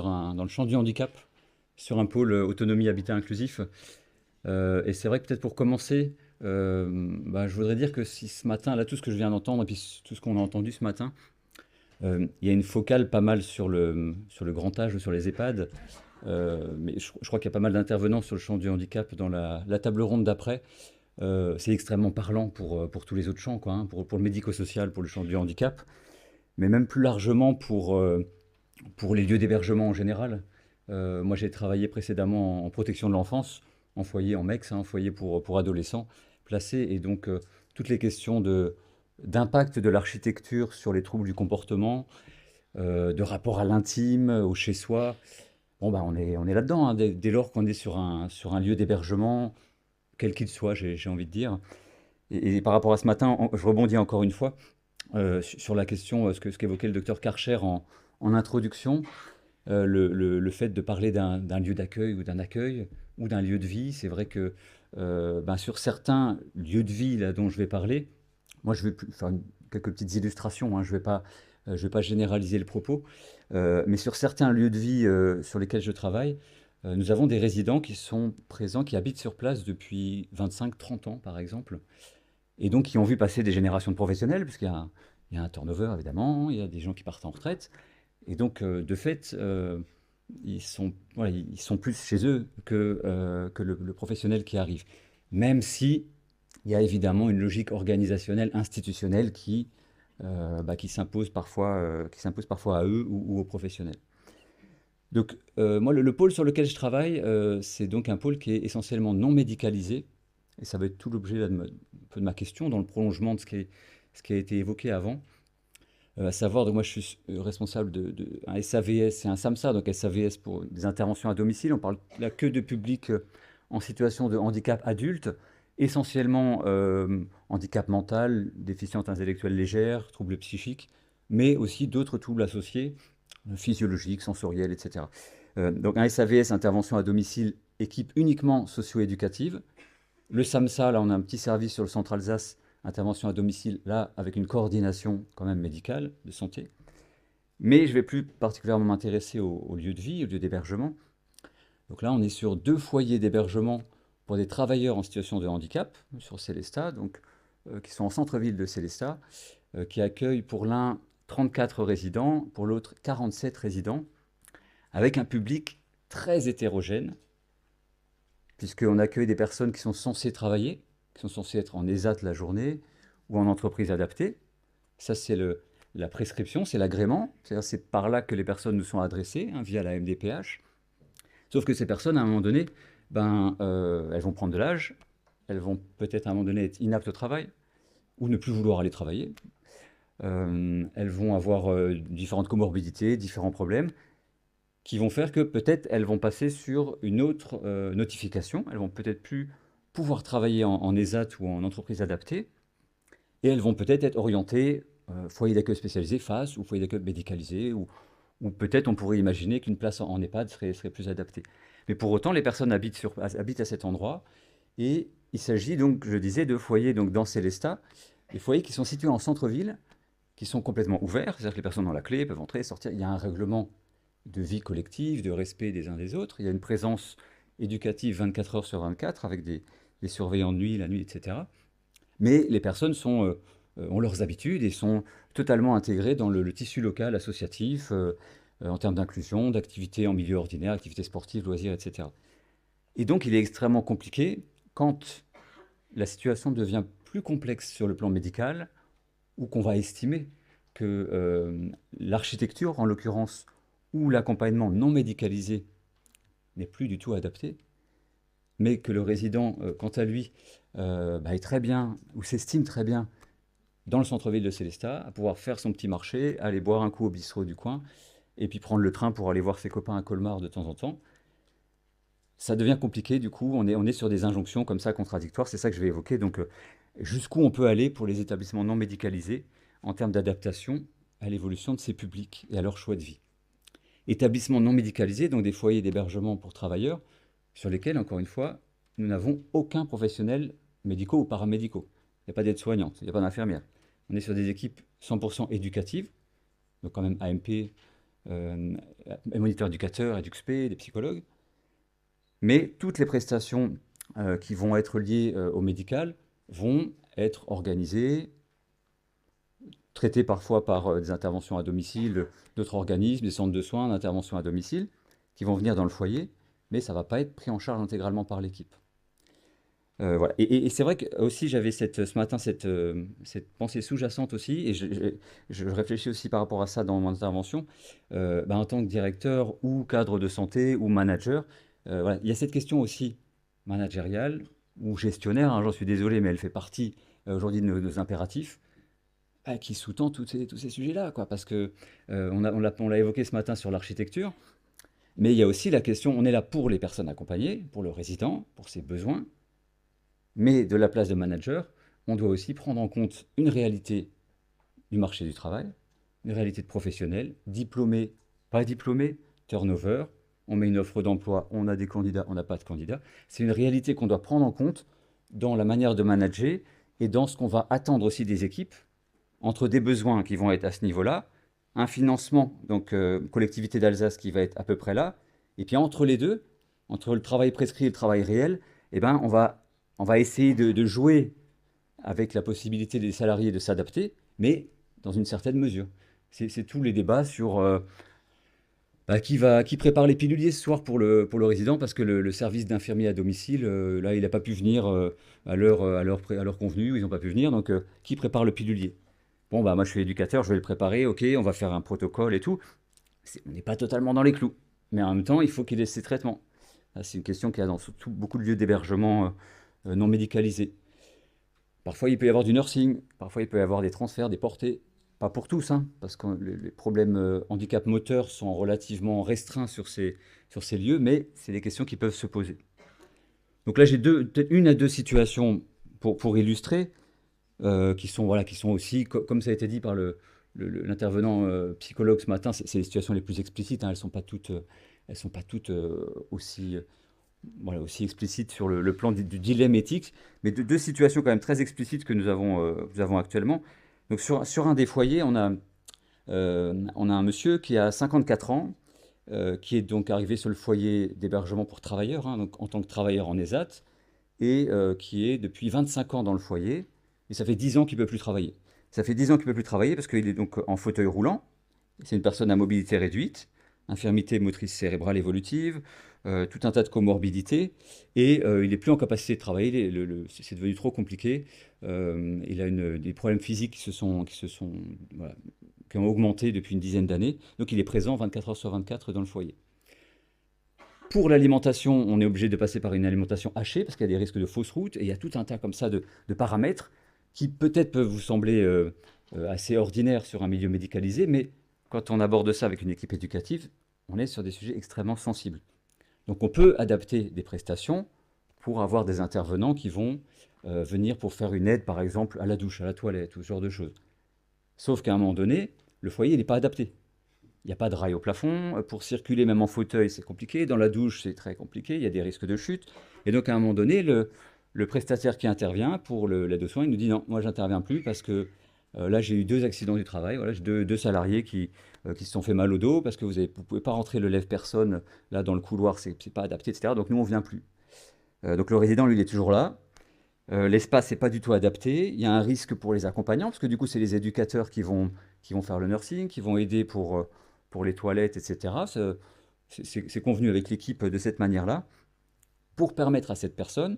dans le champ du handicap, sur un pôle autonomie habitat inclusif. Et c'est vrai que peut-être pour commencer, je voudrais dire que si ce matin, là, tout ce que je viens d'entendre, et puis tout ce qu'on a entendu ce matin, il y a une focale pas mal sur le grand âge, sur les EHPAD, mais je crois qu'il y a pas mal d'intervenants sur le champ du handicap dans la table ronde d'après. C'est extrêmement parlant pour tous les autres champs, quoi, hein, pour le médico-social, pour le champ du handicap, mais même plus largement pour les lieux d'hébergement en général. Moi, j'ai travaillé précédemment en protection de l'enfance, en foyer, en MEX, hein, en foyer pour adolescents placés, et donc toutes les questions d'impact de l'architecture sur les troubles du comportement, de rapport à l'intime, au chez-soi. Bon, bah, on est là-dedans, hein, dès lors qu'on est sur un lieu d'hébergement, quel qu'il soit, j'ai envie de dire. Et par rapport à ce matin, je rebondis encore une fois sur la question, ce qu'évoquait le docteur Karcher en introduction, le fait de parler d'un lieu d'accueil ou d'un accueil ou d'un lieu de vie. C'est vrai que sur certains lieux de vie là, dont je vais parler, moi je vais faire quelques petites illustrations, hein, je vais pas généraliser le propos, mais sur certains lieux de vie sur lesquels je travaille, nous avons des résidents qui sont présents, qui habitent sur place depuis 25-30 ans par exemple, et donc qui ont vu passer des générations de professionnels, parce il y a un turnover évidemment, il y a des gens qui partent en retraite, et donc de fait, voilà, ils sont plus chez eux que le professionnel qui arrive. Même si il y a évidemment une logique organisationnelle, institutionnelle qui s'impose parfois à eux ou aux professionnels. Donc, moi, le pôle sur lequel je travaille, c'est donc un pôle qui est essentiellement non médicalisé, et ça va être tout l'objet là, un peu de ma question, dans le prolongement de ce qui a été évoqué avant. À savoir, donc moi je suis responsable un SAVS et un SAMSA, donc SAVS pour des interventions à domicile. On parle là que de public en situation de handicap adulte, essentiellement handicap mental, déficience intellectuelle légère, troubles psychiques, mais aussi d'autres troubles associés, physiologiques, sensoriels, etc. Donc un SAVS, intervention à domicile, équipe uniquement socio-éducative. Le SAMSA, là on a un petit service sur le centre Alsace, intervention à domicile, là avec une coordination quand même médicale, de santé. Mais je vais plus particulièrement m'intéresser au lieu de vie, au lieu d'hébergement. Donc là, on est sur 2 foyers d'hébergement pour des travailleurs en situation de handicap, sur Célestat, donc, qui sont en centre-ville de Célestat, qui accueillent pour l'un 34 résidents, pour l'autre 47 résidents, avec un public très hétérogène, puisqu'on accueille des personnes qui sont censées travailler, qui sont censées être en ESAT la journée ou en entreprise adaptée. Ça, c'est la prescription, c'est l'agrément. C'est-à-dire c'est par là que les personnes nous sont adressées, hein, via la MDPH. Sauf que ces personnes, à un moment donné, elles vont prendre de l'âge, elles vont peut-être à un moment donné être inaptes au travail ou ne plus vouloir aller travailler. Elles vont avoir différentes comorbidités, différents problèmes qui vont faire que peut-être elles vont passer sur une autre notification. Elles vont peut-être plus pouvoir travailler en ESAT ou en entreprise adaptée, et elles vont peut-être être orientées foyer d'accueil spécialisé, FAS, ou foyer d'accueil médicalisé, ou peut-être on pourrait imaginer qu'une place en EHPAD serait plus adaptée. Mais pour autant, les personnes habitent à cet endroit, et il s'agit donc, je disais, de foyers donc, dans Célestat, des foyers qui sont situés en centre-ville, qui sont complètement ouverts, c'est-à-dire que les personnes ont la clé, peuvent entrer, sortir. Il y a un règlement de vie collective, de respect des uns des autres. Il y a une présence éducative 24 heures sur 24 avec des surveillants de nuit, la nuit, etc. Mais les personnes ont leurs habitudes et sont totalement intégrées dans le tissu local associatif en termes d'inclusion, d'activités en milieu ordinaire, activités sportives, loisirs, etc. Et donc il est extrêmement compliqué quand la situation devient plus complexe sur le plan médical ou qu'on va estimer que l'architecture, en l'occurrence, ou l'accompagnement non médicalisé n'est plus du tout adapté, mais que le résident, quant à lui, est très bien, ou s'estime très bien, dans le centre-ville de Célestat, à pouvoir faire son petit marché, aller boire un coup au bistrot du coin, et puis prendre le train pour aller voir ses copains à Colmar de temps en temps. Ça devient compliqué, du coup, on est sur des injonctions comme ça contradictoires, c'est ça que je vais évoquer. Donc, jusqu'où on peut aller pour les établissements non médicalisés en termes d'adaptation à l'évolution de ces publics et à leur choix de vie. Établissements non médicalisés, donc des foyers d'hébergement pour travailleurs, sur lesquels, encore une fois, nous n'avons aucun professionnel médicaux ou paramédicaux. Il n'y a pas d'aide-soignante, il n'y a pas d'infirmière. On est sur des équipes 100% éducatives, donc quand même AMP, euh, moniteurs éducateurs, EduxP, des psychologues. Mais toutes les prestations qui vont être liées au médical vont être organisées, traitées parfois par des interventions à domicile d'autres organismes, des centres de soins, d'intervention à domicile, qui vont venir dans le foyer, mais ça ne va pas être pris en charge intégralement par l'équipe. Voilà. Et c'est vrai que aussi j'avais ce matin cette pensée sous-jacente aussi, et je réfléchis aussi par rapport à ça dans mon intervention. En tant que directeur ou cadre de santé ou manager, voilà, il y a cette question aussi managériale ou gestionnaire, hein, j'en suis désolé, mais elle fait partie aujourd'hui de nos impératifs, qui sous-tend tous ces sujets-là, quoi, parce que on l'a évoqué ce matin sur l'architecture, mais il y a aussi la question, on est là pour les personnes accompagnées, pour le résident, pour ses besoins. Mais de la place de manager, on doit aussi prendre en compte une réalité du marché du travail, une réalité de professionnels, diplômés, pas diplômés, turnover, on met une offre d'emploi, on a des candidats, on n'a pas de candidats. C'est une réalité qu'on doit prendre en compte dans la manière de manager et dans ce qu'on va attendre aussi des équipes, entre des besoins qui vont être à ce niveau-là, un financement, donc collectivité d'Alsace qui va être à peu près là, et puis entre les deux, entre le travail prescrit et le travail réel, eh ben, on va essayer de jouer avec la possibilité des salariés de s'adapter, mais dans une certaine mesure. C'est tous les débats sur qui prépare les piluliers ce soir pour le résident, parce que le service d'infirmier à domicile, là, il n'a pas pu venir à l'heure convenue, ils n'ont pas pu venir, donc qui prépare le pilulier? Bon, bah moi je suis éducateur, je vais le préparer, ok, on va faire un protocole et tout. On n'est pas totalement dans les clous, mais en même temps, il faut qu'il ait ses traitements. C'est une question qu'il y a dans surtout beaucoup de lieux d'hébergement non médicalisés. Parfois, il peut y avoir du nursing, parfois, il peut y avoir des transferts, des portées. Pas pour tous, hein, parce que les problèmes handicap moteur sont relativement restreints sur ces lieux, mais c'est des questions qui peuvent se poser. Donc là, j'ai peut-être une à deux situations pour illustrer, qui sont, voilà, qui sont aussi, comme ça a été dit par l'intervenant psychologue ce matin, c'est les situations les plus explicites, hein, elles sont pas toutes aussi voilà, aussi explicite sur le plan du dilemme éthique, mais deux situations quand même très explicites que nous avons actuellement. Donc sur un des foyers, on a un monsieur qui a 54 ans, qui est donc arrivé sur le foyer d'hébergement pour travailleurs, hein, donc en tant que travailleur en ESAT, et qui est depuis 25 ans dans le foyer, et ça fait 10 ans qu'il ne peut plus travailler. Ça fait 10 ans qu'il ne peut plus travailler parce qu'il est donc en fauteuil roulant, c'est une personne à mobilité réduite, infirmité motrice cérébrale évolutive, tout un tas de comorbidités, et il n'est plus en capacité de travailler, c'est devenu trop compliqué, il a des problèmes physiques voilà, qui ont augmenté depuis une dizaine d'années, donc il est présent 24 heures sur 24 dans le foyer. Pour l'alimentation, on est obligé de passer par une alimentation hachée, parce qu'il y a des risques de fausses routes, et il y a tout un tas comme ça de paramètres qui peut-être peuvent vous sembler assez ordinaires sur un milieu médicalisé, mais quand on aborde ça avec une équipe éducative, on est sur des sujets extrêmement sensibles. Donc on peut adapter des prestations pour avoir des intervenants qui vont venir pour faire une aide, par exemple, à la douche, à la toilette, ou ce genre de choses. Sauf qu'à un moment donné, le foyer n'est pas adapté. Il n'y a pas de rail au plafond. Pour circuler, même en fauteuil, c'est compliqué. Dans la douche, c'est très compliqué. Il y a des risques de chute. Et donc, à un moment donné, le prestataire qui intervient pour l'aide aux soins, il nous dit non, moi, j'interviens plus parce que là, j'ai eu 2 accidents du travail. Voilà, j'ai deux salariés qui se sont fait mal au dos parce que vous ne pouvez pas rentrer le lève-personne là dans le couloir, c'est pas adapté, etc. Donc, nous, on ne vient plus. Donc, le résident, lui, il est toujours là. L'espace n'est pas du tout adapté. Il y a un risque pour les accompagnants, parce que du coup, c'est les éducateurs qui vont faire le nursing, qui vont aider pour les toilettes, etc. C'est convenu avec l'équipe de cette manière-là, pour permettre à cette personne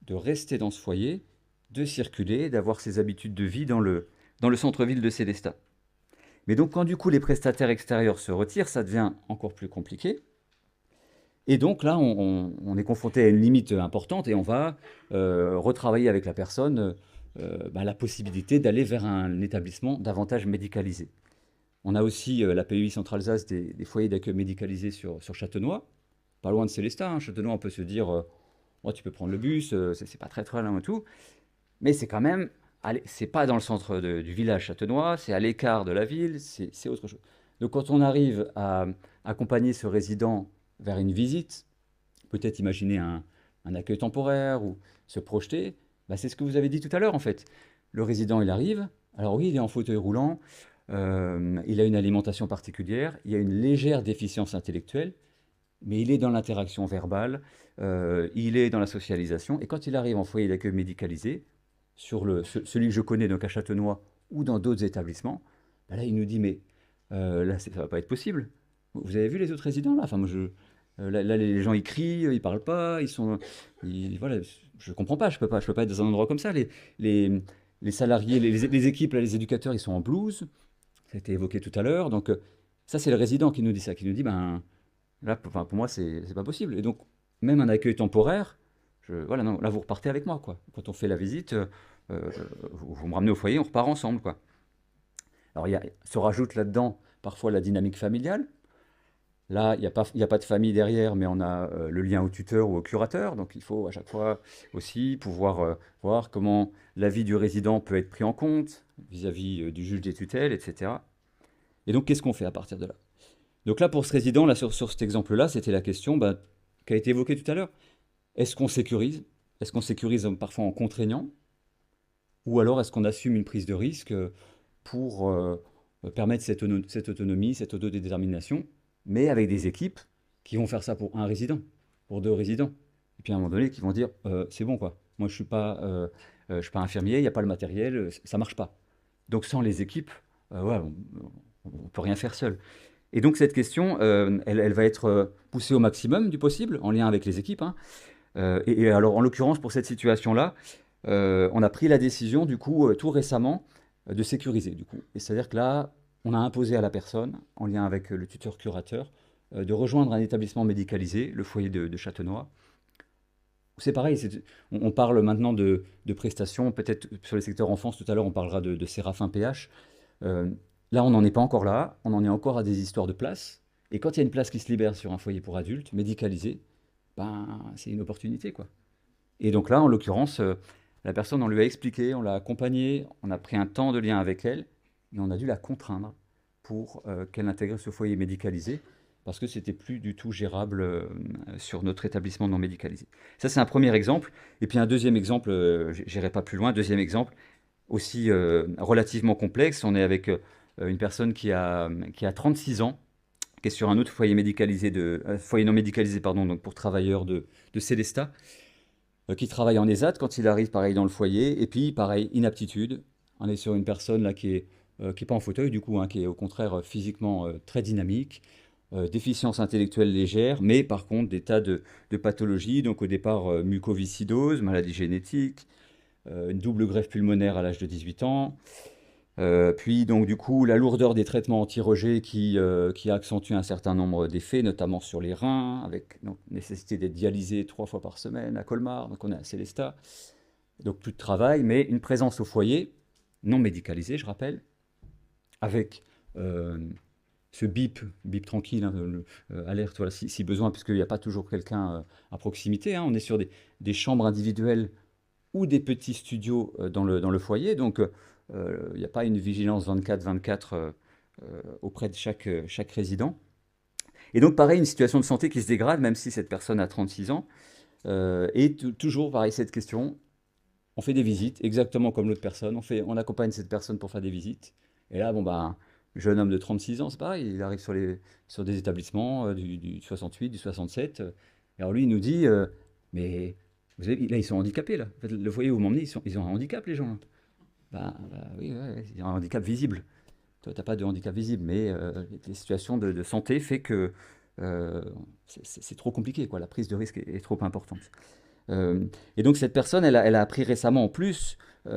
de rester dans ce foyer, de circuler, d'avoir ses habitudes de vie dans le centre-ville de Célestat. Mais donc, quand du coup les prestataires extérieurs se retirent, ça devient encore plus compliqué. Et donc là, on est confronté à une limite importante et on va retravailler avec la personne la possibilité d'aller vers un établissement davantage médicalisé. On a aussi la PUI Centre-Alsace des foyers d'accueil médicalisés sur Châtenois, pas loin de Célestat. Hein. Châtenois, on peut se dire, oh, tu peux prendre le bus, c'est pas très très loin et tout, mais c'est quand même, c'est pas dans le centre du village châtenois, c'est à l'écart de la ville, c'est autre chose. Donc quand on arrive à accompagner ce résident vers une visite, peut-être imaginer un accueil temporaire ou se projeter, c'est ce que vous avez dit tout à l'heure en fait. Le résident, il arrive, alors oui, il est en fauteuil roulant, il a une alimentation particulière, il y a une légère déficience intellectuelle, mais il est dans l'interaction verbale, il est dans la socialisation, et quand il arrive en foyer d'accueil médicalisé, celui que je connais donc à Châtenois ou dans d'autres établissements, ben là il nous dit mais là ça va pas être possible. Vous avez vu les autres résidents là? Enfin moi là, les gens ils crient, ils parlent pas, voilà, je comprends pas, je peux pas être dans un endroit comme ça. Les, les salariés, les équipes, là, les éducateurs, ils sont en blouse. Ça a été évoqué tout à l'heure. Donc ça c'est le résident qui nous dit ça, qui nous dit ben là enfin, pour moi c'est pas possible. Et donc même un accueil temporaire, voilà non, là vous repartez avec moi quoi. Quand on fait la visite, vous me ramenez au foyer, on repart ensemble quoi. Alors se rajoute là-dedans parfois la dynamique familiale. Là, il y a pas de famille derrière, mais on a le lien au tuteur ou au curateur. Donc, il faut à chaque fois aussi pouvoir voir comment l'avis du résident peut être pris en compte vis-à-vis du juge des tutelles, etc. Et donc, qu'est-ce qu'on fait à partir de là? Donc là, pour ce résident, là, sur cet exemple-là, c'était la question bah, qui a été évoquée tout à l'heure. Est-ce qu'on sécurise? Est-ce qu'on sécurise parfois en contraignant? Ou alors est-ce qu'on assume une prise de risque pour permettre cette autonomie, cette autodétermination, mais avec des équipes qui vont faire ça pour un résident, pour deux résidents. Et puis à un moment donné, qui vont dire c'est bon quoi. Moi je suis pas infirmier, il n'y a pas le matériel, ça marche pas. Donc sans les équipes, ouais, on peut rien faire seul. Et donc cette question, elle va être poussée au maximum du possible, en lien avec les équipes, hein. Et alors en l'occurrence pour cette situation-là, on a pris la décision du coup tout récemment de sécuriser du coup. Et c'est-à-dire que là, on a imposé à la personne, en lien avec le tuteur curateur, de rejoindre un établissement médicalisé, le foyer de Châtenois. C'est pareil, on parle maintenant de prestations, peut-être sur les secteurs enfance, tout à l'heure on parlera de Séraphin PH. Euh, Là, on n'en est pas encore là, on en est encore à des histoires de place. Et quand il y a une place qui se libère sur un foyer pour adultes, médicalisé, ben, c'est une opportunité, quoi. Et donc là, en l'occurrence, la personne, on lui a expliqué, on l'a accompagnée, on a pris un temps de lien avec elle, et on a dû la contraindre pour qu'elle intègre ce foyer médicalisé, parce que c'était plus du tout gérable sur notre établissement non médicalisé. Ça, c'est un premier exemple. Et puis un deuxième exemple, j'irai pas plus loin, deuxième exemple, aussi relativement complexe. On est avec une personne qui a 36 ans, qui est sur un autre foyer médicalisé foyer non médicalisé, pardon, donc pour travailleurs de Célestat, qui travaille en ESAT quand il arrive, pareil, dans le foyer. Et puis, pareil, inaptitude. On est sur une personne là qui est pas en fauteuil, du coup, hein, qui est au contraire physiquement très dynamique, déficience intellectuelle légère, mais par contre des tas de pathologies. Donc au départ, mucoviscidose, maladie génétique, une double greffe pulmonaire à l'âge de 18 ans. Puis donc du coup la lourdeur des traitements anti-rejet qui accentue un certain nombre d'effets, notamment sur les reins, avec donc, nécessité d'être dialysé 3 fois par semaine à Colmar, donc on est à Célestat, donc plus de travail, mais une présence au foyer, non médicalisée je rappelle, avec ce bip tranquille, hein, alerte voilà, si besoin, puisqu'il n'y a pas toujours quelqu'un à proximité, hein, on est sur des chambres individuelles ou des petits studios dans le foyer, donc il n'y a pas une vigilance 24/24 auprès de chaque résident. Et donc, pareil, une situation de santé qui se dégrade, même si cette personne a 36 ans. Et toujours, pareil, cette question, on fait des visites, exactement comme l'autre personne, on accompagne cette personne pour faire des visites. Et là, bon, bah, jeune homme de 36 ans, c'est pareil, il arrive sur des établissements du 68, du 67. Alors lui, il nous dit, mais là, ils sont handicapés, là. En fait, le foyer où vous m'emmenez, ils ont un handicap, les gens, là. Bah oui, ouais, il y a un handicap visible. Toi, tu n'as pas de handicap visible, mais les situations de santé fait que euh, c'est trop compliqué, quoi. La prise de risque est trop importante. Et donc cette personne, elle a appris récemment en plus il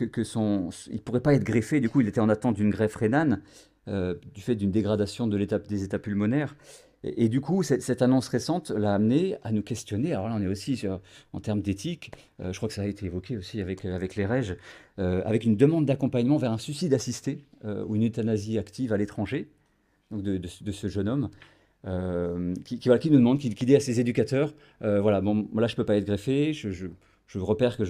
ne pourrait pas être greffé. Du coup, il était en attente d'une greffe rénale du fait d'une dégradation des états pulmonaires. Et du coup, cette annonce récente l'a amené à nous questionner. Alors là, on est aussi en termes d'éthique. Je crois que ça a été évoqué aussi avec les REG, avec une demande d'accompagnement vers un suicide assisté ou une euthanasie active à l'étranger, donc de ce jeune homme. Voilà, qui nous demande, qui dit à ses éducateurs, voilà, bon, là je peux pas être greffé, je repère que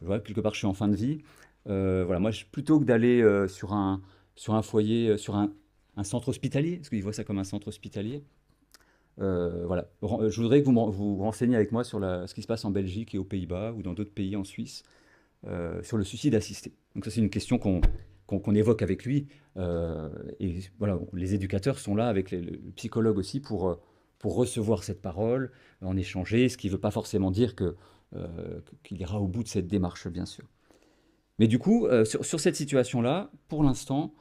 voilà, quelque part je suis en fin de vie. Voilà, moi plutôt que d'aller sur un foyer, sur un centre hospitalier, parce qu'ils voient ça comme un centre hospitalier. Voilà, je voudrais que vous renseigniez avec moi sur ce qui se passe en Belgique et aux Pays-Bas ou dans d'autres pays en Suisse sur le suicide assisté. Donc ça c'est une question qu'on qu'on évoque avec lui. Et voilà, les éducateurs sont là avec le psychologue aussi pour recevoir cette parole, en échanger, ce qui ne veut pas forcément dire qu'il ira au bout de cette démarche, bien sûr. Mais du coup, sur cette situation-là, pour l'instant,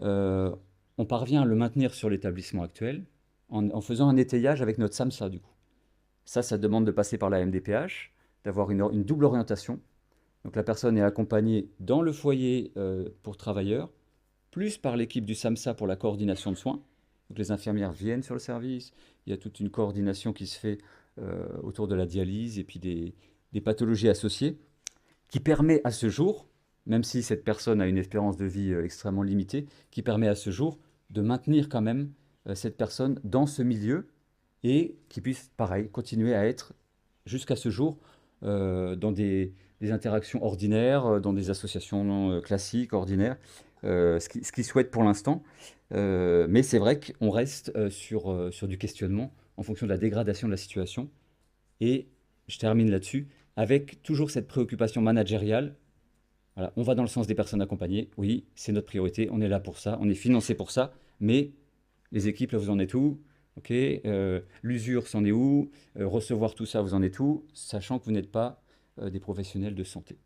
euh, on parvient à le maintenir sur l'établissement actuel en faisant un étayage avec notre SAMSA, du coup. Ça demande de passer par la MDPH, d'avoir une double orientation. Donc la personne est accompagnée dans le foyer pour travailleurs, plus par l'équipe du SAMSA pour la coordination de soins. Donc les infirmières viennent sur le service, il y a toute une coordination qui se fait autour de la dialyse et puis des pathologies associées, qui permet à ce jour, même si cette personne a une espérance de vie extrêmement limitée, qui permet à ce jour de maintenir quand même cette personne dans ce milieu et qui puisse, pareil, continuer à être jusqu'à ce jour dans des interactions ordinaires, dans des associations classiques, ordinaires, ce qu'ils souhaitent pour l'instant. Mais c'est vrai qu'on reste sur du questionnement en fonction de la dégradation de la situation. Et je termine là-dessus, avec toujours cette préoccupation managériale. Voilà, on va dans le sens des personnes accompagnées. Oui, c'est notre priorité. On est là pour ça. On est financé pour ça. Mais les équipes, là, vous en êtes où? Ok. L'usure, c'en est où? Recevoir tout ça, vous en êtes où? Sachant que vous n'êtes pas des professionnels de santé.